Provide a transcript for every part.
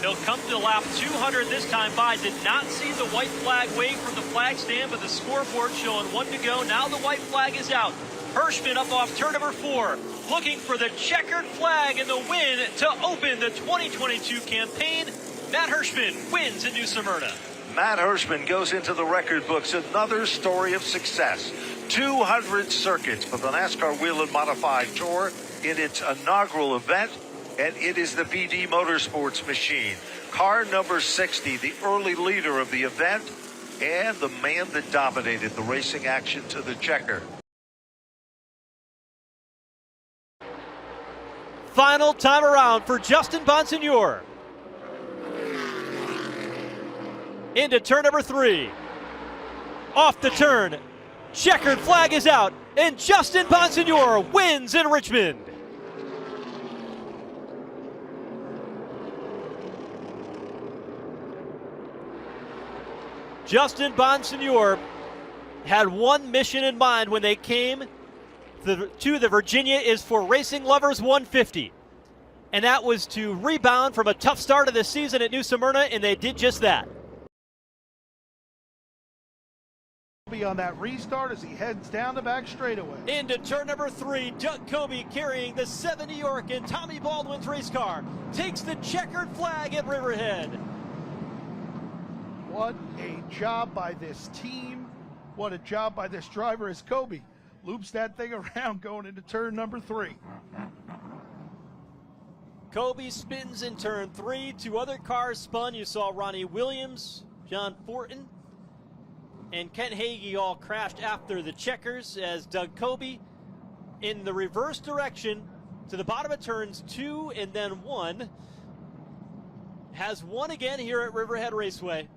He'll come to lap 200 this time by. Did not see the white flag wave from the flag stand, but the scoreboard showing 1 to go. Now the white flag is out. Hirschman up off turn number 4, looking for the checkered flag and the win to open the 2022 campaign. Matt Hirschman wins at New Smyrna. Matt Hirschman goes into the record books. Another story of success. 200 circuits for the NASCAR Whelen Modified Tour in its inaugural event. And it is the PD Motorsports machine. Car number 60, the early leader of the event, and the man that dominated the racing action to the checker. Final time around for Justin Bonsignore. Into turn number 3. Off the turn. Checkered flag is out, and Justin Bonsignore wins in Richmond. Justin Bonsignore had one mission in mind when they came to the Virginia is for Racing Lovers 150. And that was to rebound from a tough start of the season at New Smyrna, and they did just that. Be on that restart as he heads down the back straightaway. Into turn number 3, Doug Kobe carrying the 7 New York and Tommy Baldwin's race car takes the checkered flag at Riverhead. What a job by this team. What a job by this driver as Kobe loops that thing around going into turn number 3. Kobe spins in turn 3. 2 other cars spun. You saw Ronnie Williams, John Fortin, and Kent Hagee all crashed after the checkers as Doug Kobe in the reverse direction to the bottom of turns 2 and then 1 has won again here at Riverhead Raceway.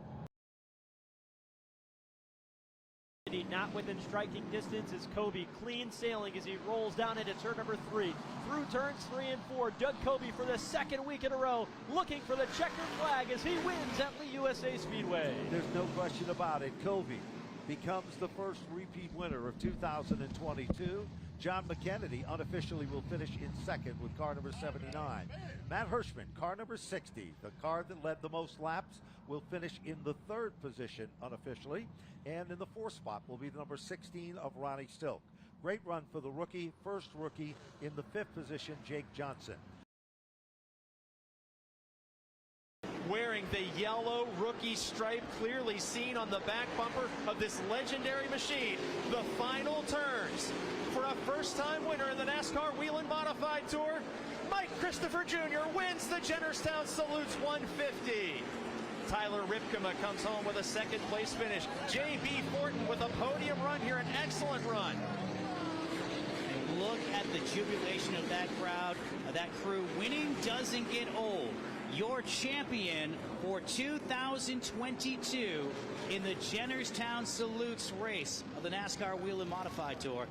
Not within striking distance is Kobe clean sailing as he rolls down into turn number 3. Through turns 3 and 4, Doug Kobe for the 2nd week in a row looking for the checkered flag as he wins at Lee USA Speedway. There's no question about it. Kobe becomes the first repeat winner of 2022. John McKennedy unofficially will finish in 2nd with car number 79. Matt Hirschman, car number 60, the car that led the most laps, will finish in the 3rd position unofficially. And in the 4th spot will be the number 16 of Ronnie Stilk. Great run for the rookie, first rookie in the 5th position, Jake Johnson. Wearing the yellow rookie stripe clearly seen on the back bumper of this legendary machine. The final turns for a first-time winner in the NASCAR Whelen Modified Tour. Mike Christopher Jr. wins the Jennerstown Salutes 150. Tyler Ripkema comes home with a 2nd place finish. J.B. Fortin with a podium run here, an excellent run. Look at the jubilation of that crowd, of that crew. Winning doesn't get old. Your champion for 2022 in the Jennerstown Salutes race of the NASCAR Whelen Modified Tour.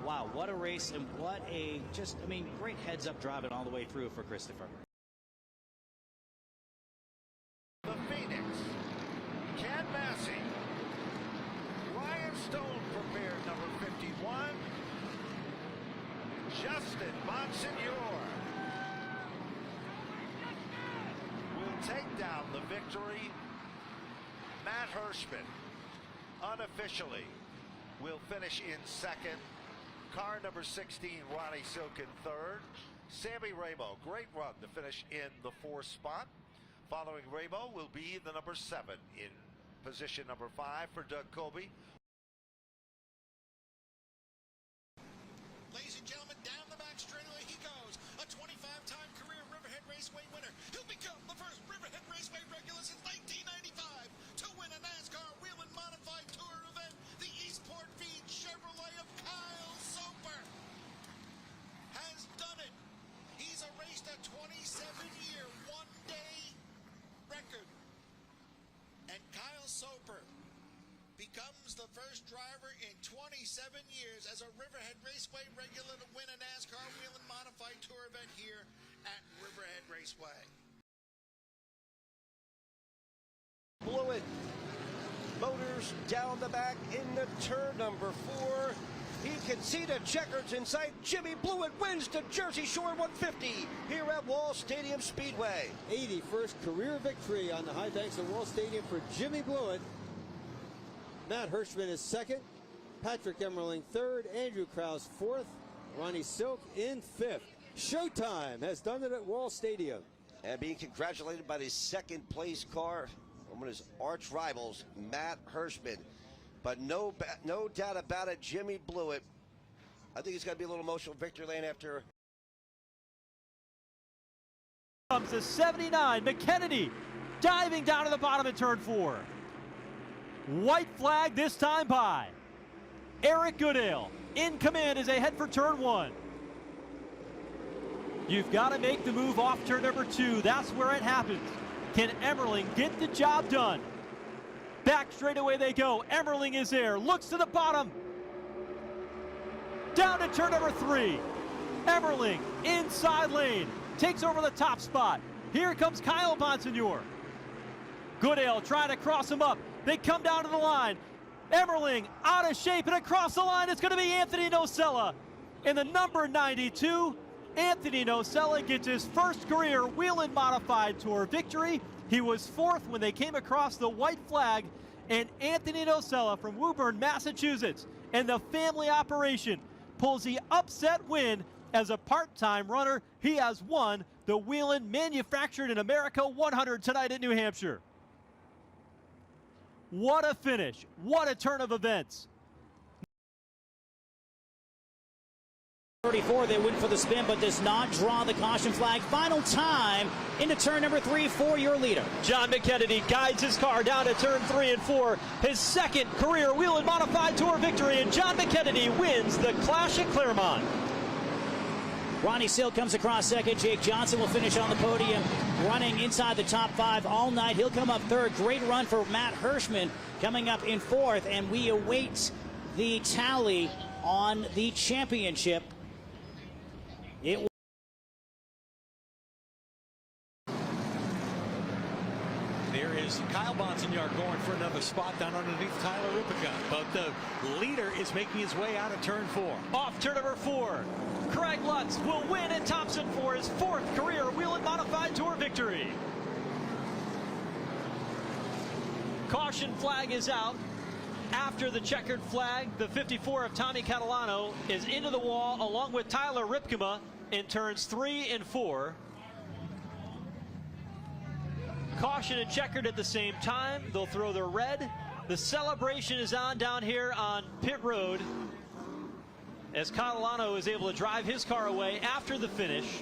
Wow, what a race and what a great heads-up driving all the way through for Christopher. The Phoenix, Chad Massey, Ryan Stone prepared number 51, Justin Bonsignore will take down the victory. Matt Hirschman unofficially will finish in 2nd. Car number 16, Ronnie Silk in 3rd. Sammy Ramo, great run to finish in the 4th spot. Following Ramo will be the number 7 in position number 5 for Doug Kobe. Ladies and gentlemen, down the back straightaway he goes. A 25-time career Riverhead Raceway winner. He'll become the first Riverhead Raceway regular since 1995 to win a NASCAR Whelen Modified Tour event. The Eastport Feed Chevrolet of Kyle Soper has done it. He's erased a 27-year, one-day record. And Kyle Soper becomes the first driver in 27 years as a Riverhead Raceway regular to win a NASCAR Whelen Modified Tour event here at Riverhead Raceway. Blew it. Motors down the back into turn number 4. He can see the checkers inside. Jimmy Blewett wins the Jersey Shore 150 here at Wall Stadium Speedway. 81st career victory on the high banks of Wall Stadium for Jimmy Blewett. Matt Hirschman is second. Patrick Emmerling third. Andrew Krause fourth. Ronnie Silk in fifth. Showtime has done it at Wall Stadium. And being congratulated by his second place car, one of his arch rivals, Matt Hirschman. But no doubt about it, Jimmy Blewett, I think he's going to be a little emotional victory lane after. Comes to 79, McKennedy diving down to the bottom of turn 4. White flag this time by Eric Goodale. In command as they head for turn 1. You've got to make the move off turn number 2. That's where it happens. Can Emmerling get the job done? Back straight away they go. Emmerling is there. Looks to the bottom. Down to turn number 3. Emmerling inside lane. Takes over the top spot. Here comes Kyle Bonsignor. Goodale trying to cross him up. They come down to the line. Emmerling out of shape, and across the line it's going to be Anthony Nocella. In the number 92, Anthony Nocella gets his first career Whelen Modified Tour victory. He was 4th when they came across the white flag, and Anthony Nocella from Woburn, Massachusetts, and the family operation pulls the upset win. As a part-time runner, he has won the Whelen Manufactured in America 100 tonight at New Hampshire. What a finish. What a turn of events. 34, they went for the spin, but does not draw the caution flag. Final time into turn number 3 for your leader. John McKennedy guides his car down to turn 3 and 4. His second career Whelen Modified Tour victory, and John McKennedy wins the Clash at Claremont. Ronnie Silk comes across second. Jake Johnson will finish on the podium, running inside the top 5 all night. He'll come up third. Great run for Matt Hirschman coming up in 4th, and we await the tally on the championship. There is Kyle Bonsignor going for another spot down underneath Tyler Rippica. But the leader is making his way out of turn 4. Off turn number 4. Craig Lutz will win at Thompson for his 4th career Whelen Modified Tour victory. Caution flag is out. After the checkered flag, the 54 of Tommy Catalano is into the wall along with Tyler Ripkema in turns 3 and 4. Caution and checkered at the same time. They'll throw the red. The celebration is on down here on pit road as Catalano is able to drive his car away after the finish.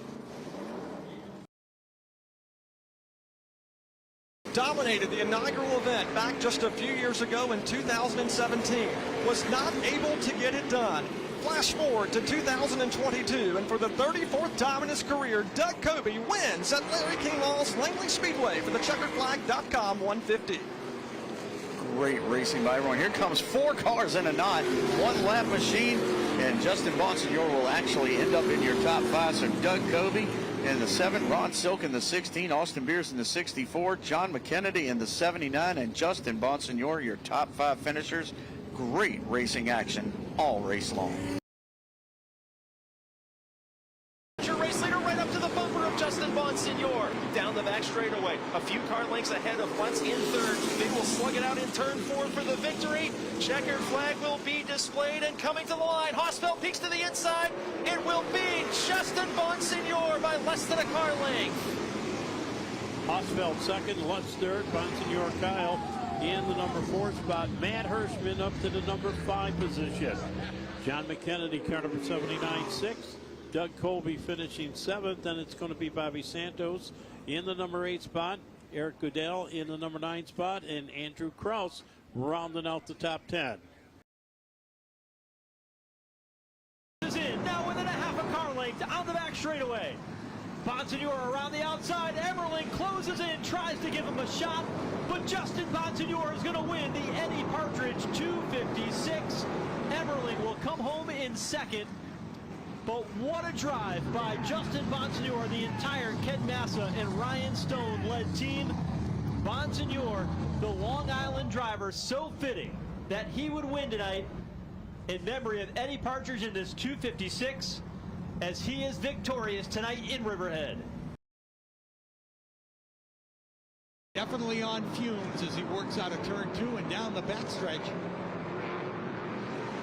Dominated the inaugural event back just a few years ago in 2017. Was not able to get it done. Flash forward to 2022, and for the 34th time in his career, Doug Coby wins at Larry King Law's Langley Speedway for the checkeredflag.com 150. Great racing by everyone. Here comes 4 cars in a knot, 1 lap machine, and Justin Bonsignor will actually end up in your top 5. So Doug Coby in the 7, Ron Silk in the 16, Austin Beers in the 64, John McKennedy in the 79, and Justin Bonsignor, your top 5 finishers. Great racing action all race long. Your race leader right up to the bumper of Justin Bonsignor. Down the back straightaway. A few car lengths ahead of Lutz in 3rd. They will slug it out in turn 4 for the victory. Checkered flag will be displayed and coming to the line. Hosfeld peeks to the inside. It will be Justin Bonsignor by less than a car length. Hosfeld second, Lutz third, Bonsignor Kyle in the number 4 spot. Matt Hirschman up to the number 5 position. John McKennedy, car number 79, 6th. Doug Coby finishing 7th. Then it's going to be Bobby Santos in the number 8 spot. Eric Goodale in the number 9 spot. And Andrew Krause rounding out the top 10. Is in now within a half a car length on the back straightaway. Bonsignor around the outside. Emmerling closes in, tries to give him a shot, but Justin Bonsignor is going to win the Eddie Partridge 256. Emmerling will come home in 2nd. But what a drive by Justin Bonsignor, the entire Ken Massa and Ryan Stone-led team. Bonsignor, the Long Island driver, so fitting that he would win tonight. in memory of Eddie Partridge in this 256 as he is victorious tonight in Riverhead. Definitely on fumes as he works out of turn 2 and down the backstretch.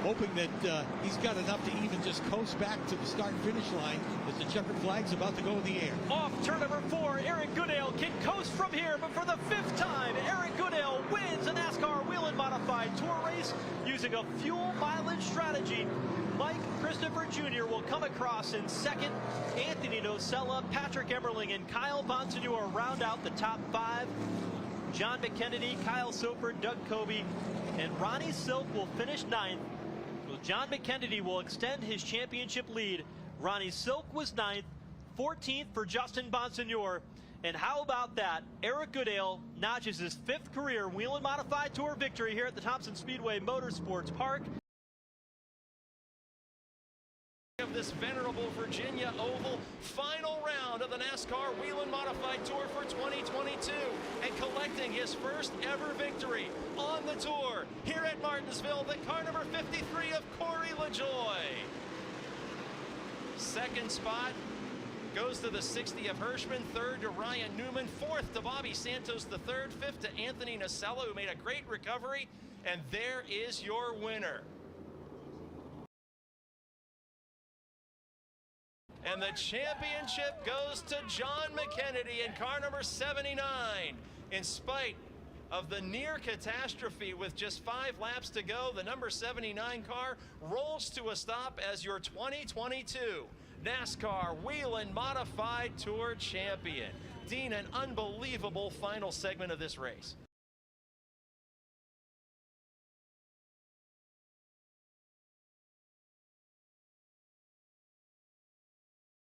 Hoping that he's got enough to even just coast back to the start-finish line as the checkered flag's about to go in the air. Off turn number 4, Eric Goodale can coast from here, but for the 5th time, Eric Goodale wins a NASCAR Whelen Modified Tour race using a fuel mileage strategy. Mike Christopher Jr. will come across in 2nd. Anthony Nocella, Patrick Emmerling, and Kyle Bonsignore round out the top 5. John McKennedy, Kyle Soper, Doug Coby, and Ronnie Silk will finish 9th. John McKennedy will extend his championship lead. Ronnie Silk was 9th, 14th for Justin Bonsignore. And how about that? Eric Goodale notches his 5th career Whelen Modified Tour victory here at the Thompson Speedway Motorsports Park. Of this venerable Virginia Oval, final round of the NASCAR Whelen Modified Tour for 2022, and collecting his first ever victory on the tour here at Martinsville, the car number 53 of Corey LaJoie. 2nd spot goes to the 60 of Hirschman, 3rd to Ryan Newman, 4th to Bobby Santos, the 3rd, 5th to Anthony Nocella, who made a great recovery, and there is your winner. And the championship goes to John McKennedy in car number 79. In spite of the near catastrophe with just 5 laps to go, the number 79 car rolls to a stop as your 2022 NASCAR Whelen Modified Tour champion. Dean, an unbelievable final segment of this race.